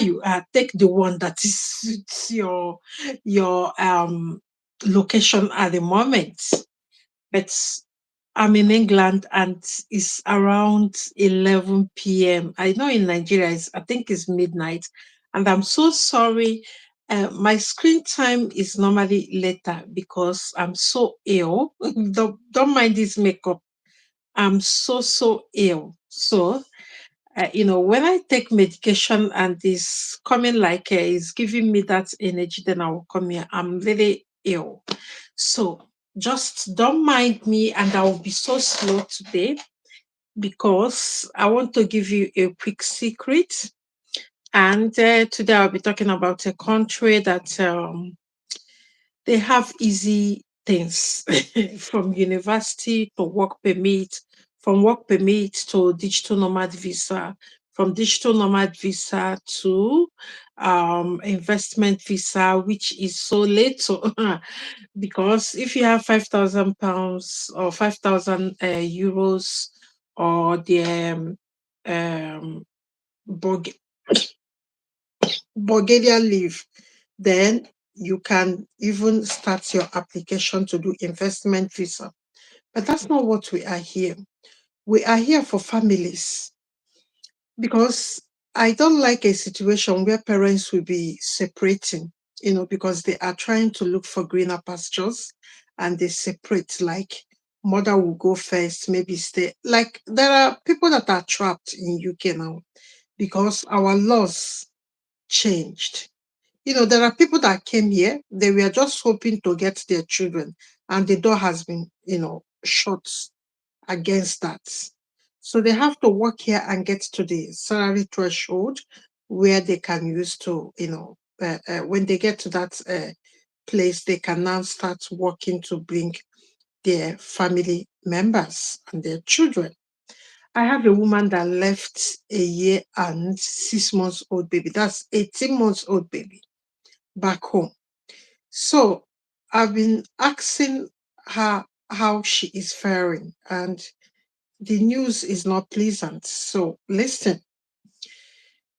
you take the one that suits your location at the moment. But I'm in England and it's around 11 p.m. I know in Nigeria, I think it's midnight. And I'm so sorry. My screen time is normally later because I'm so ill. Don't mind this makeup. I'm so ill. So, when I take medication and it's coming like it's giving me that energy, then I will come here. I'm really ill. So just don't mind me, and I will be so slow today because I want to give you a quick secret. And today I'll be talking about a country that they have easy things from university to work permit, from work permit to digital nomad visa, from digital nomad visa to investment visa, which is so little. Because if you have £5,000 or 5,000 euros or the um, Bulg- Bulgarian leave, then you can even start your application to do investment visa. But that's not what we are here. We are here for families because I don't like a situation where parents will be separating, because they are trying to look for greener pastures and they separate, like mother will go first, maybe stay. Like there are people that are trapped in UK now because our laws changed. There are people that came here, they were just hoping to get their children, and the door has been, shut against that. So they have to work here and get to the salary threshold where they can use to, when they get to that place, they can now start working to bring their family members and their children. I have a woman that left a year and 6 months old baby. That's 18 months old baby back home. So I've been asking her how she is faring, and the news is not pleasant. So listen,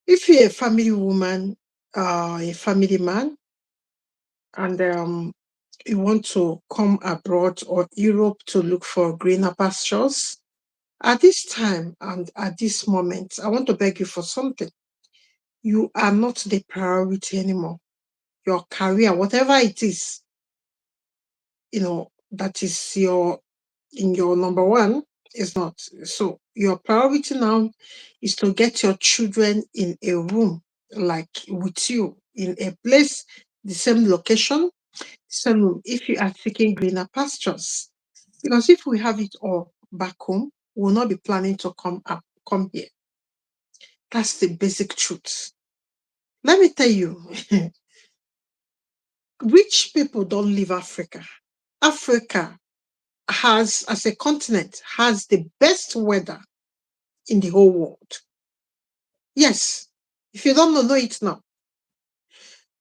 if you're a family woman, a family man, and you want to come abroad or Europe to look for greener pastures, at this time and at this moment, I want to beg you for something. You are not the priority anymore. Your career, whatever it is, that is your number one, is not. So your priority now is to get your children in a room, like with you, in a place, the same location, same room, if you are seeking greener pastures. Because if we have it all back home, we'll not be planning to come here. That's the basic truth. Let me tell you, rich people don't leave Africa. Africa has, as a continent, has the best weather in the whole world. Yes. If you don't know it now.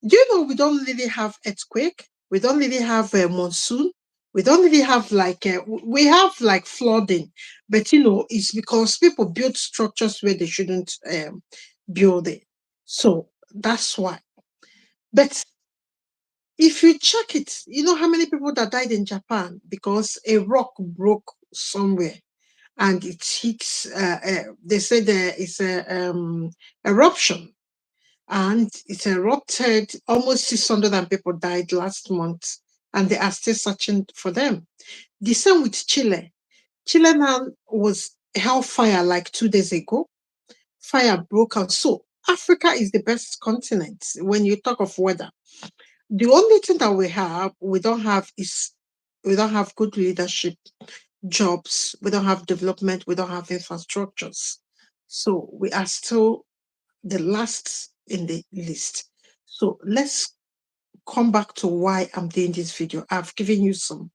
Do you know we don't really have earthquake? We don't really have a monsoon. We don't really have we have like flooding, but it's because people build structures where they shouldn't build it. So that's why. But if you check it, you know how many people that died in Japan because a rock broke somewhere and it hits. They say there is a eruption, and it erupted. Almost 600 people died last month, and they are still searching for them. The same with Chile. Chile now was hellfire like 2 days ago. Fire broke out. So Africa is the best continent when you talk of weather. The only thing that we don't have good leadership, jobs, we don't have development, we don't have infrastructures. So we are still the last in the list. So let's come back to why I'm doing this video. I've given you some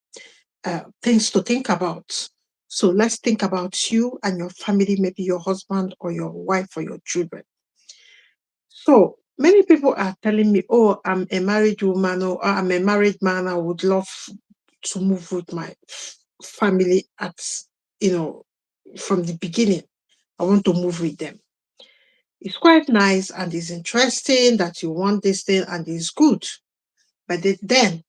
things to think about. So let's think about you and your family, maybe your husband or your wife or your children. So many people are telling me, oh, I'm a married woman or I'm a married man. I would love to move with my family from the beginning. I want to move with them. It's quite nice and it's interesting that you want this thing and it's good. But then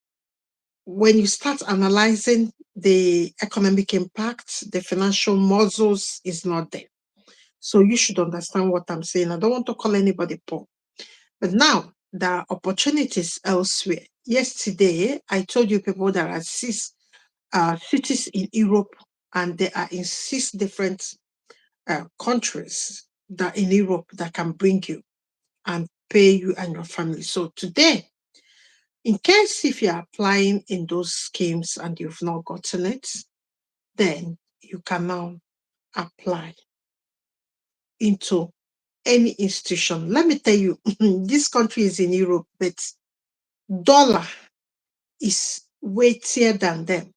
when you start analyzing the economic impact, the financial muscles is not there. So you should understand what I'm saying. I don't want to call anybody poor. But now there are opportunities elsewhere. Yesterday, I told you people there are six cities in Europe, and they are in six different countries that in Europe that can bring you and pay you and your family. So today, in case if you're applying in those schemes and you've not gotten it, then you can now apply into any institution. Let me tell you, this country is in Europe, but dollar is weightier than them.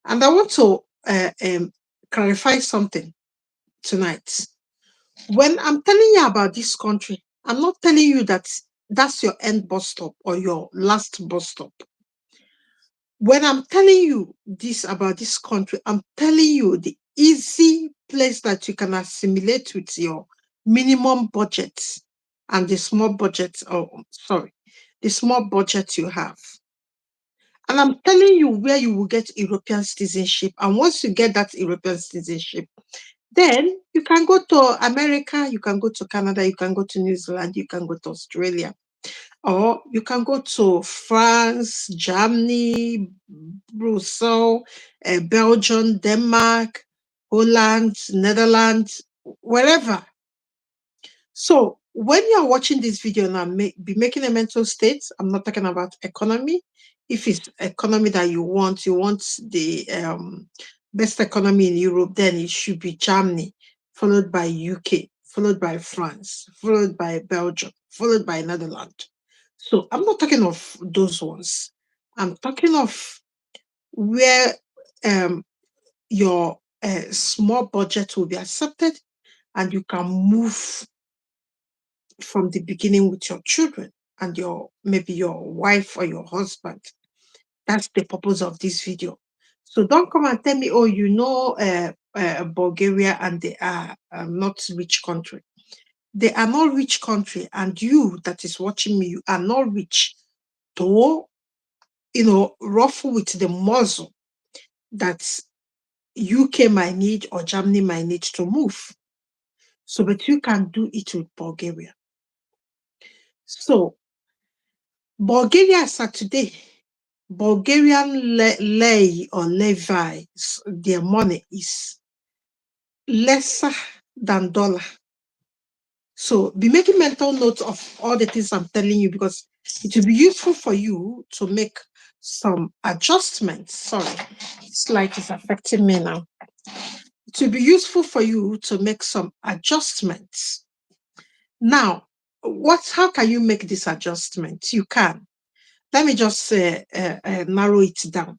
And I want to clarify something tonight. When I'm telling you about this country, I'm not telling you that that's your end bus stop or your last bus stop. When I'm telling you this about this country, I'm telling you the easy place that you can assimilate with your minimum budget and the small budget, the small budget you have. And I'm telling you where you will get European citizenship. And once you get that European citizenship, then you can go to America, you can go to Canada, you can go to New Zealand, you can go to Australia, or you can go to France, Germany, Brussels, Belgium, Denmark, Holland, Netherlands, wherever. So when you're watching this video now, be making a mental state. I'm not talking about economy. If it's economy that you want the best economy in Europe, then it should be Germany, followed by UK, followed by France, followed by Belgium, followed by Netherlands. So I'm not talking of those ones. I'm talking of where your small budget will be accepted and you can move from the beginning with your children and maybe your wife or your husband. That's the purpose of this video. So don't come and tell me, oh, Bulgaria and they are not rich country. They are not rich country, and you that is watching me, you are not rich to, ruffle with the muzzle that UK might need or Germany might need to move. So, but you can do it with Bulgaria. So, Bulgaria as of today, Bulgarian lei or levies, their money is lesser than dollar. So be making mental notes of all the things I'm telling you, because it will be useful for you to make some adjustments. Sorry, it's like it's affecting me now. It will be useful for you to make some adjustments. Now, how can you make this adjustment? You can. Let me just narrow it down.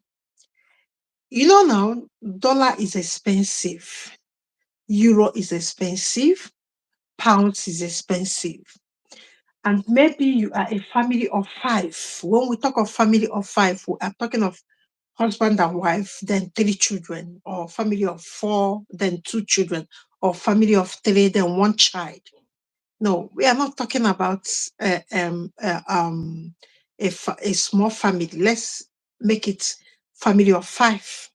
Now, dollar is expensive. Euro is expensive. Pounds is expensive. And maybe you are a family of 5. When we talk of family of 5, we are talking of husband and wife, then 3 children, or family of 4, then 2 children, or family of 3, then 1 child. No, we are not talking about a small family. Let's make it family of 5.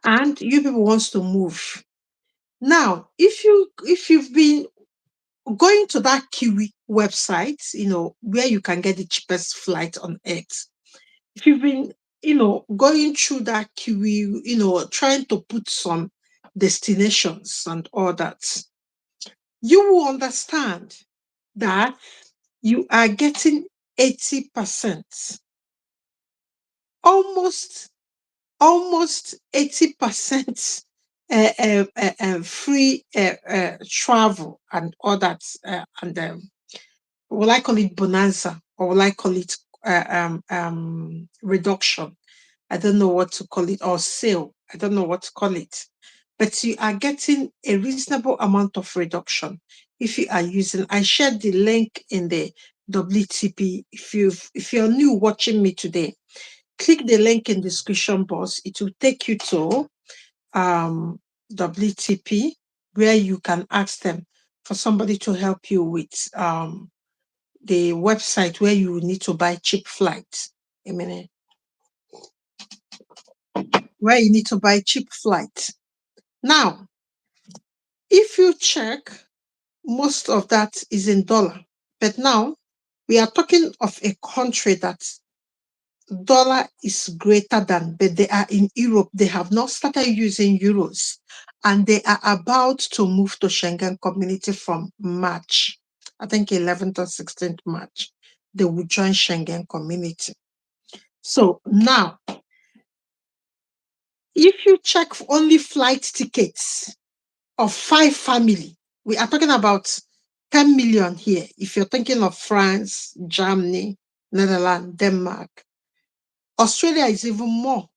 And you people wants to move. Now, if you've been going to that Kiwi website, where you can get the cheapest flight on earth, if you've been, going through that Kiwi, trying to put some destinations and all that, you will understand that you are getting 80%, almost 80% free travel and all that, and will I call it bonanza or will I call it reduction? I don't know what to call it, or sale. I don't know what to call it. But you are getting a reasonable amount of reduction if you are using. I shared the link in the WTP. If you're new watching me today, click the link in the description box. It will take you to WTP, where you can ask them for somebody to help you with the website where you need to buy cheap flights. A minute. Where you need to buy cheap flights. Now, if you check, most of that is in dollar. But now we are talking of a country that dollar is greater than, but they are in Europe. They have not started using euros, and they are about to move to Schengen community from March. I think 11th or 16th March. They will join Schengen community. So now, if you check only flight tickets of 5 family, we are talking about 10 million here. If you're thinking of France, Germany, Netherlands, Denmark, Australia is even more.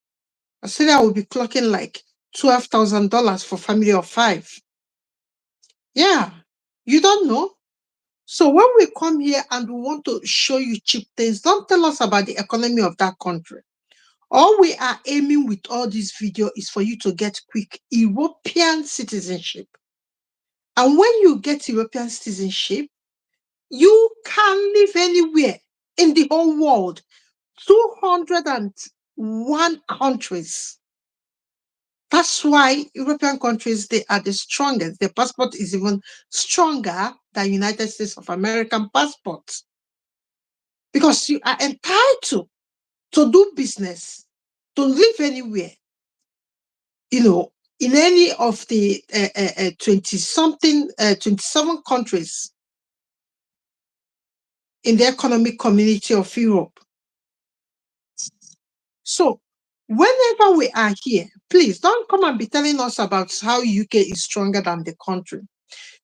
Australia will be clocking like $12,000 for family of 5. Yeah, you don't know. So when we come here and we want to show you cheap things, don't tell us about the economy of that country. All we are aiming with all this video is for you to get quick European citizenship. And when you get European citizenship, you can live anywhere in the whole world. 201 countries. That's why European countries, they are the strongest. Their passport is even stronger than United States of American passports. Because you are entitled to do business, to live anywhere, in any of the 20-something, 27 countries in the economic community of Europe. So whenever we are here, please don't come and be telling us about how UK is stronger than the country.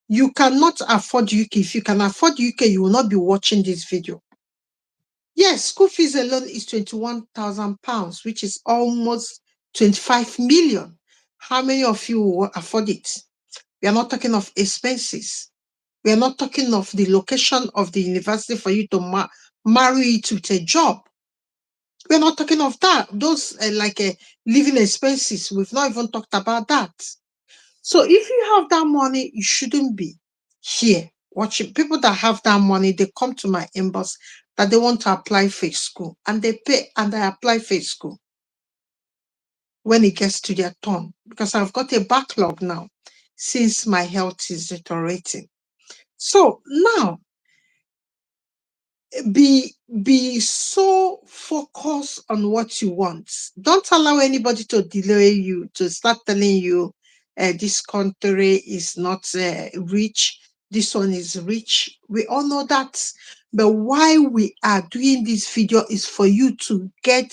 You cannot afford UK. If you can afford UK, you will not be watching this video. Yes, school fees alone is £21,000, which is almost 25 million. How many of you will afford it? We are not talking of expenses. We are not talking of the location of the university for you to marry it with a job. We're not talking of that. Those living expenses. We've not even talked about that. So if you have that money, you shouldn't be here watching. People that have that money, they come to my inbox that they want to apply for school, and they pay and they apply for school when it gets to their turn, because I've got a backlog now since my health is deteriorating. So now, be so focused on what you want. Don't allow anybody to delay you, to start telling you this country is not rich, this one is rich. We all know that. But why we are doing this video is for you to get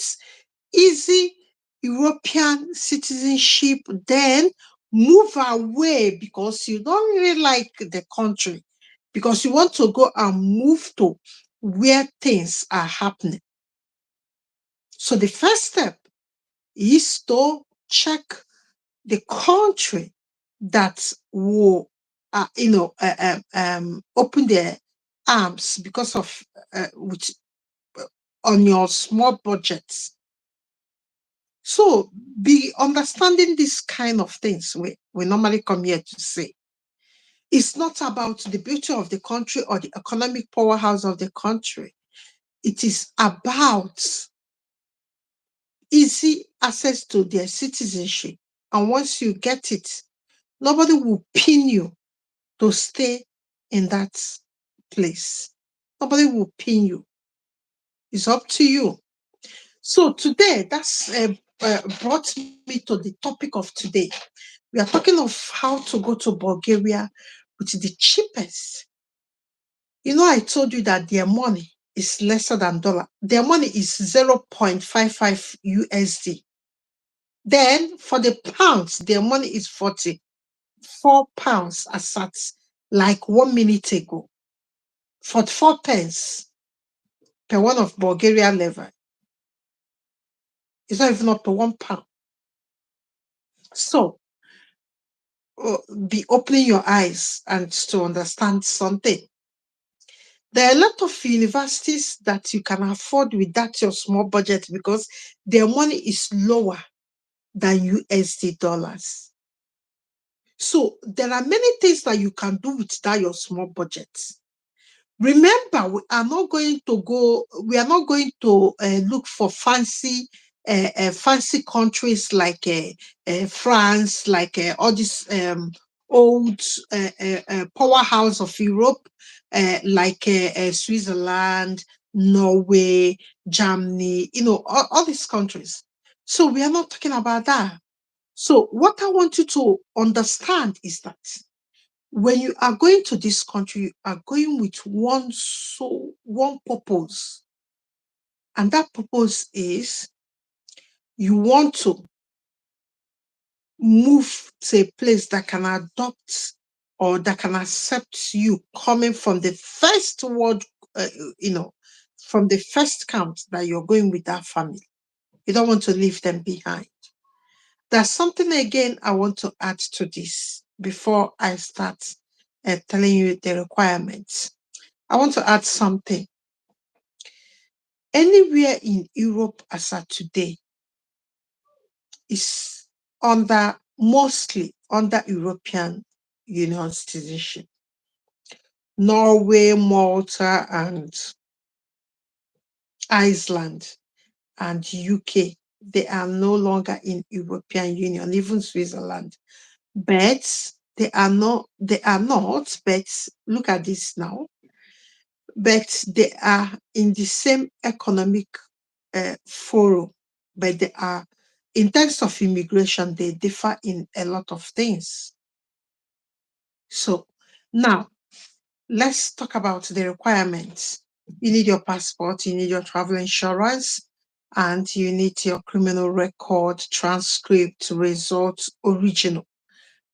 easy European citizenship, then move away because you don't really like the country, because you want to go and move to where things are happening. So the first step is to check the country that will, open their arms because of on your small budgets. So be understanding this kind of things we normally come here to say. It's not about the beauty of the country or the economic powerhouse of the country. It is about easy access to their citizenship. And once you get it, nobody will pin you to stay in that place. Nobody will pin you. It's up to you. So today, that's brought me to the topic of today. We are talking of how to go to Bulgaria with the cheapest. I told you that their money is lesser than dollar. Their money is 0.55 USD. Then for the pounds, their money is 44 pounds as at like 1 minute ago. 44 pence per one of Bulgaria level. It's not even up to £1. So be opening your eyes and to understand something. There are a lot of universities that you can afford with that your small budget because their money is lower than USD dollars. So there are many things that you can do with that your small budget. Remember, we are not going to look for fancy countries like France, like all these old powerhouse of Europe, like Switzerland, Norway, Germany, all these countries. So we are not talking about that. So what I want you to understand is that when you are going to this country, you are going with one purpose, and that purpose is you want to move to a place that can adopt or that can accept you coming from the first world, uh, you know, from the first count that you're going with that family. You don't want to leave them behind. There's something again I want to add to this before I start telling you the requirements. I want to add something. Anywhere in Europe as of today is mostly under European Union citizenship. Norway, Malta, and Iceland and UK, they are no longer in European Union, even Switzerland. But but look at this now, but they are in the same economic forum, but they are, in terms of immigration, they differ in a lot of things. So now let's talk about the requirements. You need your passport, you need your travel insurance, and you need your criminal record, transcript, result, original,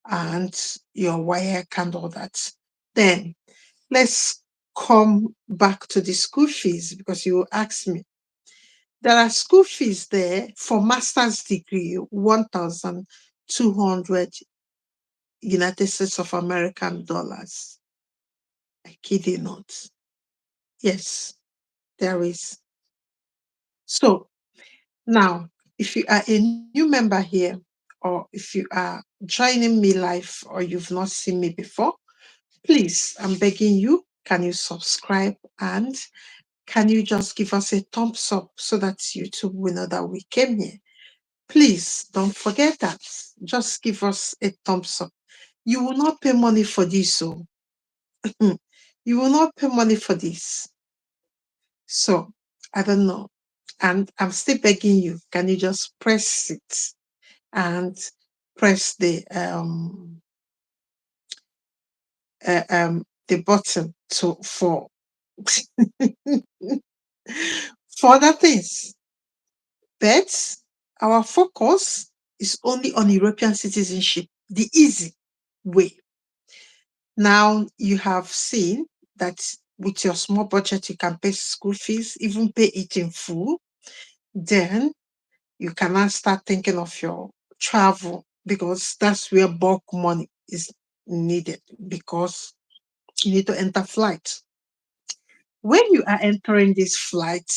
and your WIAC and all that. Then let's come back to the school fees, because you will ask me. There are school fees there for master's degree, 1,200 United States of American dollars. I kid you not. Yes, there is. So now, if you are a new member here, or if you are joining me live, or you've not seen me before, please, I'm begging you, can you subscribe, and can you just give us a thumbs up so that YouTube will know that we came here? Please don't forget that. Just give us a thumbs up. You will not pay money for this, so you will not pay money for this. So I don't know. And I'm still begging you, can you just press it and press the button for for other things. But our focus is only on European citizenship, the easy way. Now you have seen that with your small budget, you can pay school fees, even pay it in full. Then you can now start thinking of your travel, because that's where bulk money is needed, because you need to enter flight. When you are entering this flight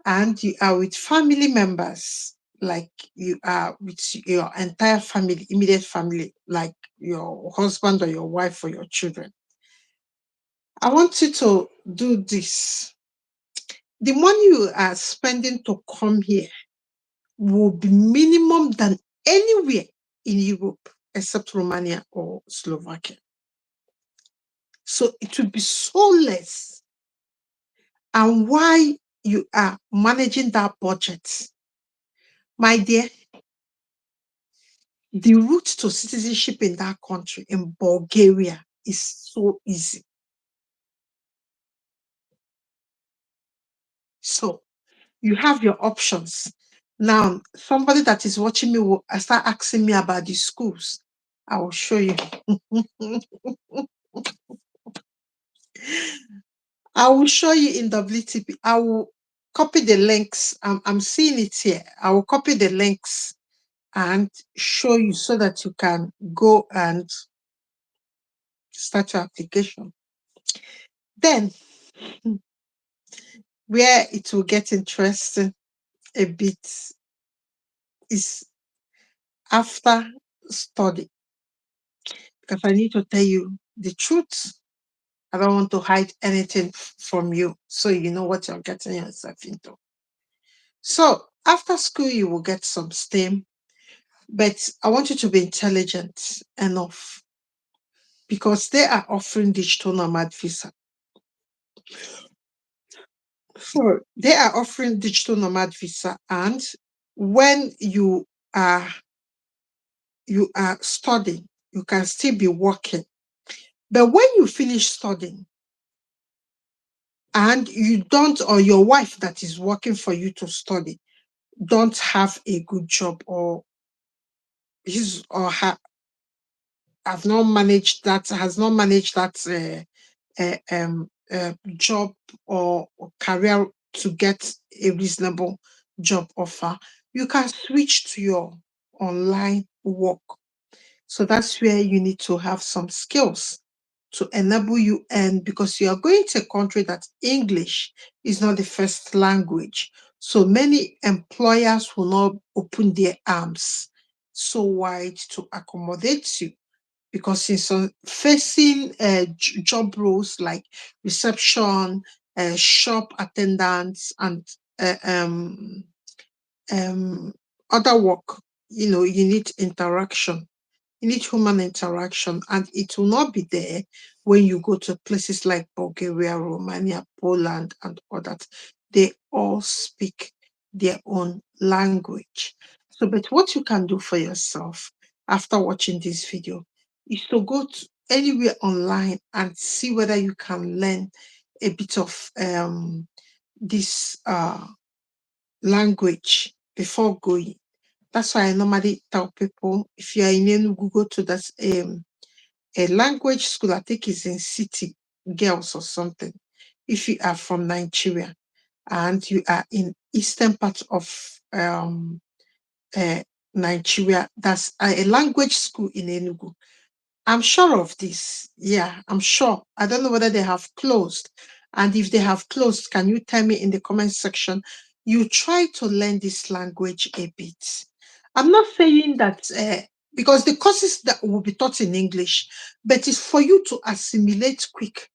and you are with family members, like you are with your entire family, immediate family, like your husband or your wife or your children, I want you to do this. The money you are spending to come here will be minimum than anywhere in Europe except Romania or Slovakia. So it will be so less. And why you are managing that budget, my dear, the route to citizenship in that country, in Bulgaria, is so easy. So you have your options. Now, somebody that is watching me will start asking me about the schools. I will show you. I will show you in WTP. I will copy the links. I'm seeing it here. I will copy the links and show you so that you can go and start your application. Then, where it will get interesting a bit is after study. because I need to tell you the truth. I don't want to hide anything from you, so you know what you're getting yourself into. So after school, you will get some STEM, but I want you to be intelligent enough because they are offering digital nomad visa. So they are offering digital nomad visa, and when are you are studying, you can still be working. But when you finish studying and you don't, or your wife that is working for you to study, don't have a good job, or his or her have not managed that, has not managed that job or career to get a reasonable job offer, you can switch to your online work. So that's where you need to have some skills to enable you, and because you are going to a country that English is not the first language, so many employers will not open their arms so wide to accommodate you, because it's facing job roles like reception, shop attendants, and uh, um, other work. You need interaction. You need human interaction, and it will not be there when you go to places like Bulgaria, Romania, Poland, and others. They all speak their own language. So, but what you can do for yourself after watching this video is to go to anywhere online and see whether you can learn a bit of this language before going. That's why I normally tell people, if you are in Enugu, go to that a language school. I think it's in City Girls or something. If you are from Nigeria and you are in eastern part of uh, Nigeria, that's a language school in Enugu. I'm sure of this. Yeah, I'm sure. I don't know whether they have closed. And if they have closed, can you tell me in the comment section? You try to learn this language a bit. I'm not saying that because the courses that will be taught in English, but it's for you to assimilate quick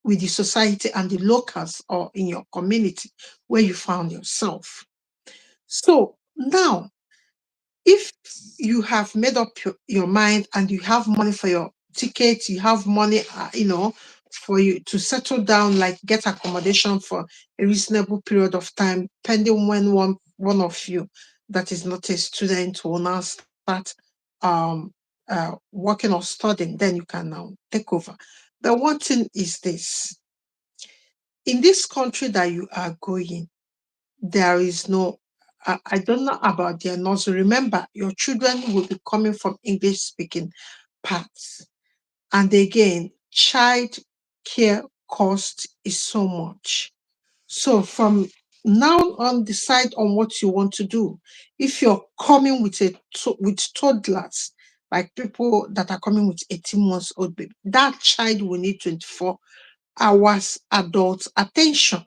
with the society and the locals or in your community where you found yourself. So now, if you have made up your mind and you have money for your ticket, you have money, for you to settle down, like get accommodation for a reasonable period of time, pending when one of you that is not a student will now start working or studying, then you can now take over. But one thing is this: in this country that you are going, there is no, I don't know about their nursery. Remember, your children will be coming from English speaking parts. And again, child care cost is so much. So from now on, decide on what you want to do. If you're coming with with toddlers, like people that are coming with 18 months old baby, that child will need 24 hours adult attention.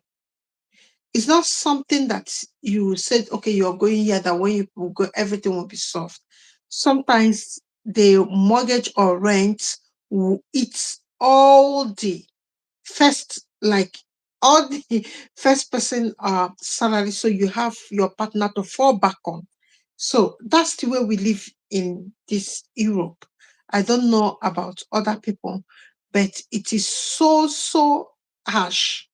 It's not something that you said, okay, you're going here, that when you will go, everything will be solved. Sometimes the mortgage or rent will eat all the first, like all the first person salary. So you have your partner to fall back on. So that's the way we live in this Europe. I don't know about other people, but it is so harsh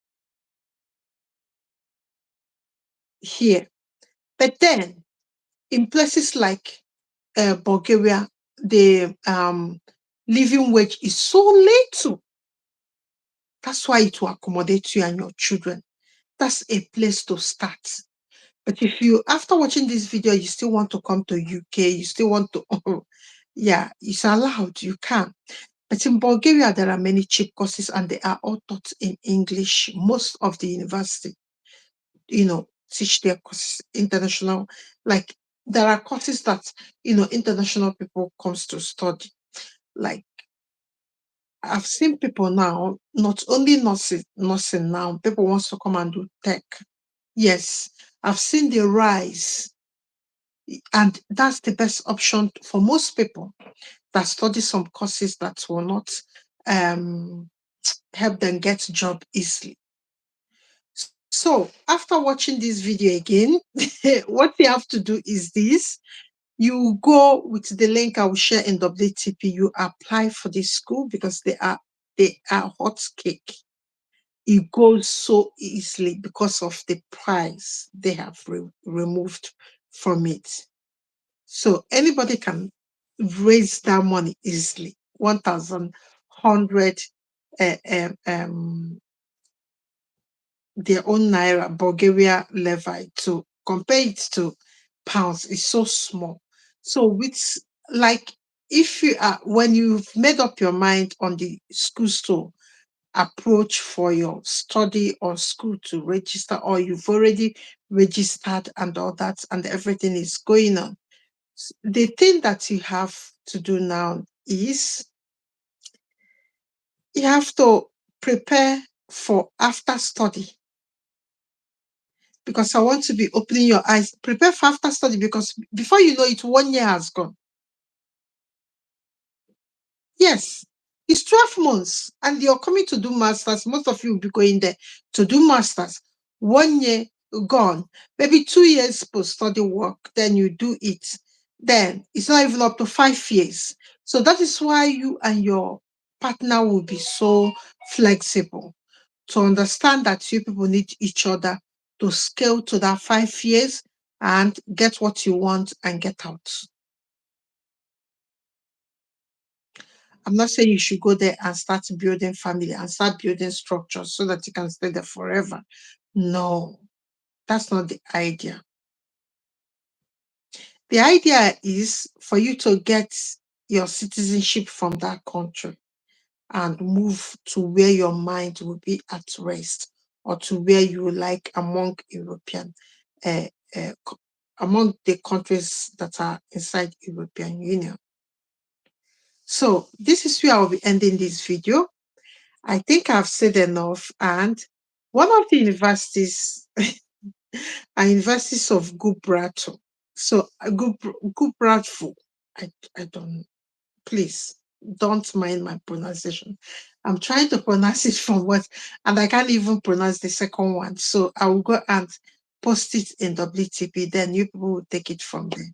here. But then in places like Bulgaria, the living wage is so little. That's why it will accommodate you and your children. That's a place to start. But if you, after watching this video, you still want to come to UK, you still want to, yeah, it's allowed, you can. But in Bulgaria, there are many cheap courses and they are all taught in English. Most of the university, teach their courses international. Like there are courses that, international people comes to study. Like I've seen people now, not only nursing now, people wants to come and do tech. Yes, I've seen the rise, and that's the best option for most people. that study some courses that will not help them get job easily. So after watching this video again, what you have to do is this. You go with the link I will share in WTP. You apply for this school because they are hot cake. It goes so easily because of the price they have removed from it. So anybody can raise that money easily. 1,100 their own naira, Bulgaria levy, to compare it to pounds is so small. So with, like, if you are, when you've made up your mind on the school to approach for your study or school to register, or you've already registered and all that, and everything is going on, the thing that you have to do now is you have to prepare for after study, because I want to be opening your eyes. Prepare for after study, because before you know it, 1 year has gone. Yes, it's 12 months, and you're coming to do masters. Most of you will be going there to do masters. 1 year gone, maybe 2 years post study work, then you do it. Then it's not even up to 5 years. So that is why you and your partner will be so flexible to understand that you people need each other to scale to that 5 years and get what you want and get out. I'm not saying you should go there and start building family and start building structures so that you can stay there forever. No, that's not the idea. The idea is for you to get your citizenship from that country and move to where your mind will be at rest, or to where you like among European, uh, among the countries that are inside European Union. So this is where I'll be ending this video. I think I've said enough. And one of the universities are universities of Gubrato. So Gubrato, I don't, please don't mind my pronunciation. I'm trying to pronounce it from what, and I can't even pronounce the second one. So I will go and post it in WTP, then you people will take it from there.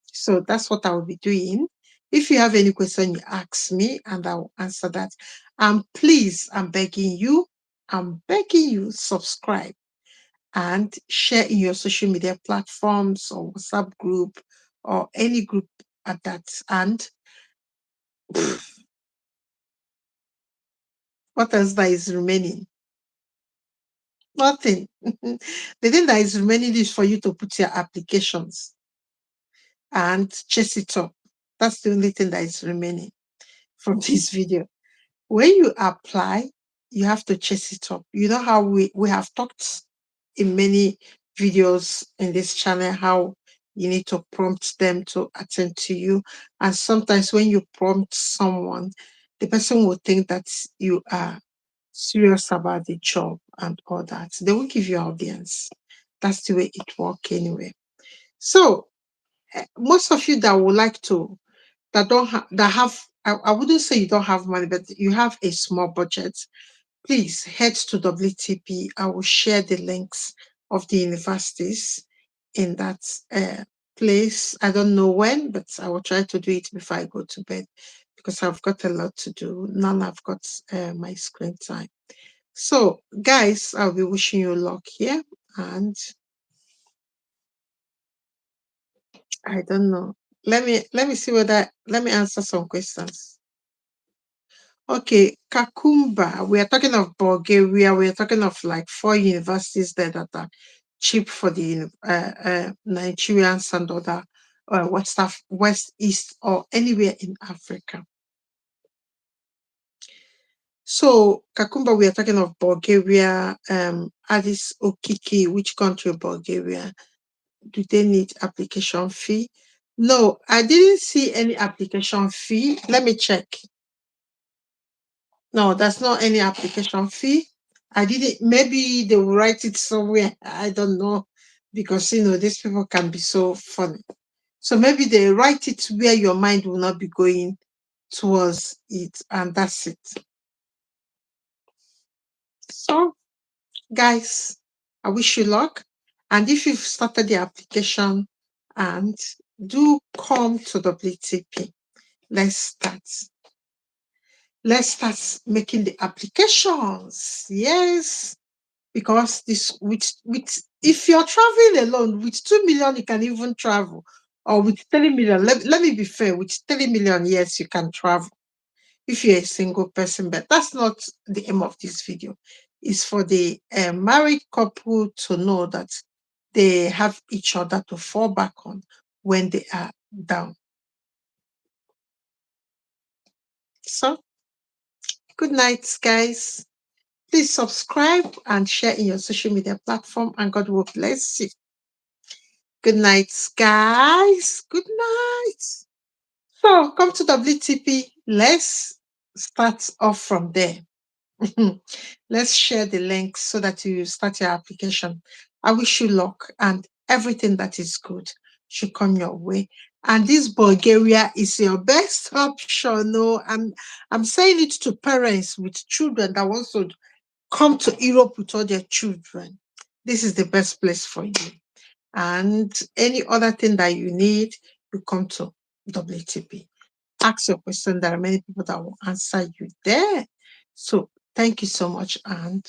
So that's what I will be doing. If you have any question, you ask me and I will answer that. And please, I'm begging you, subscribe and share in your social media platforms or WhatsApp group or any group at that. And what else that is remaining? Nothing. The thing that is remaining is for you to put your applications and chase it up. That's the only thing that is remaining from this video. When you apply, you have to chase it up. You know how we have talked in many videos in this channel how you need to prompt them to attend to you. And sometimes when you prompt someone, the person will think that you are serious about the job and all that. They will give you audience. That's the way it works anyway. So most of you that would like to, that don't have, that have, I wouldn't say you don't have money, but you have a small budget, please head to WTP. I will share the links of the universities in that place. I don't know when, but I will try to do it before I go to bed, because I've got a lot to do. Now I've got my screen time. So guys, I'll be wishing you luck here, and I don't know. Let me see whether, let me answer some questions. Okay, Kakumba. We are talking of Bulgaria. We are talking of like 4 universities there that are cheap for the Nigerians and other West, East, or anywhere in Africa. So, Kakumba, we are talking of Bulgaria. Addis Okiki, which country of Bulgaria? Do they need application fee? No, I didn't see any application fee. Let me check. No, that's not any application fee. I didn't, maybe they will write it somewhere. I don't know, because these people can be so funny. So maybe they write it where your mind will not be going, towards it, and that's it. So, guys, I wish you luck. And if you've started the application, and do come to WTP. Let's start. Let's start making the applications. Yes. Because this with if you're traveling alone with 2 million, you can even travel. Or with 30 million, let me be fair, with 30 million, yes, you can travel if you're a single person, but that's not the aim of this video. It's for the married couple to know that they have each other to fall back on when they are down. So, good night, guys. Please subscribe and share in your social media platform, and God will bless you. Good night, guys. Good night. So, come to WTP. Let's start off from there. Let's share the link so that you start your application. I wish you luck, and everything that is good should come your way. And this Bulgaria is your best option. No, I'm saying it to parents with children that want to come to Europe with all their children. This is the best place for you. And any other thing that you need, you come to WTP. Ask your question. There are many people that will answer you there. So thank you so much, and